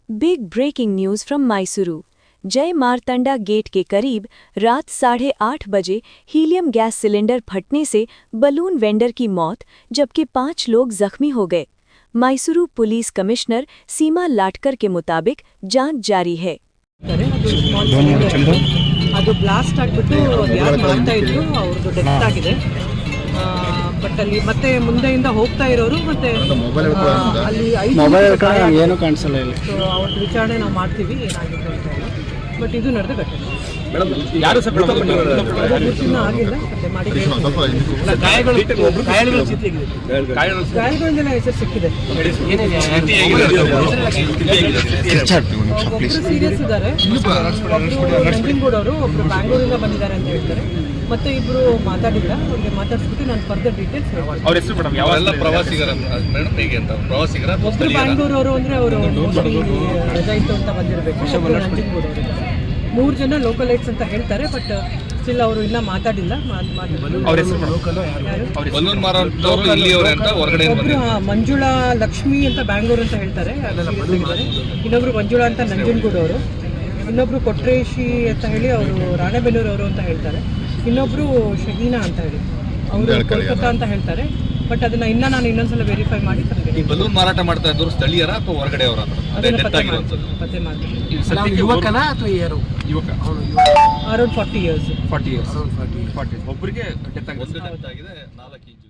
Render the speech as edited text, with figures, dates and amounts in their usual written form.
Big breaking news from Mysuru. Jai Martanda gate के करीब रात 8:30 बजे हीलियम गैस सिलेंडर फटने से बलून वेंडर की मौत जबकि 5 लोग जख्मी हो गए। मैसूरू पुलिस कमिश्नर सीमा लाटकर के मुताबिक जांच जारी है। ಅದು ಬ್ಲಾಸ್ಟ್ ಆಗಿಬಿಟ್ಟು ಯಾರು ಮಾಡ್ತಾ ಇದ್ರು ಅವ್ರದ್ದು ಡೆತ್ ಆಗಿದೆ. ಬಟ್ ಅಲ್ಲಿ ಮತ್ತೆ ಮುಂದೆಯಿಂದ ಹೋಗ್ತಾ ಇರೋರು ಮತ್ತೆ ಅಲ್ಲಿ ಏನು ಕಾಣಿಸಲ್ಲ ಇಲ್ಲ. ಸೊ ಅವ್ರದ್ದು ವಿಚಾರಣೆ ನಾವು ಮಾಡ್ತೀವಿ ಏನಾಗಿದೆ ಅಂತ ಹೇಳಿ. ಬಟ್ ಇದು ನಡೆದ ಘಟನೆ. ಇನ್ನೂ ಆಗಿಲ್ಲ. ಮತ್ತೆ ಮಾಡಿ ಗಾಯಗಳಿಂದೆಲ್ಲ ಹೆಸರು ಸಿಕ್ಕಿದೆ. ಒಬ್ಬರು ಸೀರಿಯಸ್ ಇದ್ದಾರೆ. ನಂಜನಗೂಡವರು ಒಬ್ರು ಬ್ಯಾಂಗ್ಳೂರಿಂದ ಬಂದಿದ್ದಾರೆ ಅಂತ ಹೇಳ್ತಾರೆ. ಮತ್ತೆ ಇಬ್ರು ಮಾತಾಡಿಲ್ಲ. ಅವ್ರಿಗೆ ಮಾತಾಡ್ಸ್ಬಿಟ್ಟು ನಾನು ಫರ್ದರ್ ಡೀಟೇಲ್ಸ್ ಒಬ್ರು ಬ್ಯಾಂಗ್ಳೂರವರು ಅಂದ್ರೆ ಅವರು ರಜಾ ಇತ್ತು ಅಂತ ಬಂದಿರಬೇಕು. ನಂಜನಗೂಡವರು 3 ಜನ ಲೋಕಲೈಟ್ಸ್ ಅಂತ ಹೇಳ್ತಾರೆ. ಬಟ್ ಸ್ಟಿಲ್ ಅವರು ಇನ್ನೂ ಮಾತಾಡಿಲ್ಲ. ಒಬ್ರು ಮಂಜುಳಾ ಲಕ್ಷ್ಮಿ ಅಂತ ಬ್ಯಾಂಗ್ಳೂರ್ ಅಂತ ಹೇಳ್ತಾರೆ. ಇನ್ನೊಬ್ರು ಮಂಜುಳಾ ಅಂತ ನಂಜನಗೂಡವರು. ಇನ್ನೊಬ್ರು ಕೊಟ್ರೇಶಿ ಅಂತ ಹೇಳಿ ಅವರು ರಾಣೆಬೆನ್ನೂರವರು ಅಂತ ಹೇಳ್ತಾರೆ. ಇನ್ನೊಬ್ರು ಶಹೀನಾ ಅಂತ ಹೇಳಿ ಅವರು ಕೋಲ್ಕತ್ತಾ ಅಂತ ಹೇಳ್ತಾರೆ. ಬಟ್ ಅದನ್ನ ನಾನು ಇನ್ನೊಂದ್ಸಲ ವೆರಿಫೈ ಮಾಡಿ ಈ ಬಲೂನ್ ಮಾರಾಟ ಮಾಡ್ತಾ ಇದ್ದವರು ಸ್ಥಳೀಯರ ಅಥವಾ ಹೊರಗಡೆ ಅವರ ಪತ್ತೆ ಮಾಡ್ತೀವಿ. ಯುವಕನ ಅಥವಾ ಯಾರು ಯುವಕ ಅರೌಂಡ್ 40 ಇಯರ್ಸ್. ಒಬ್ಬರಿಗೆ ಡೆತ್ ಆಗಿದೆ. 4 ಇಂಚು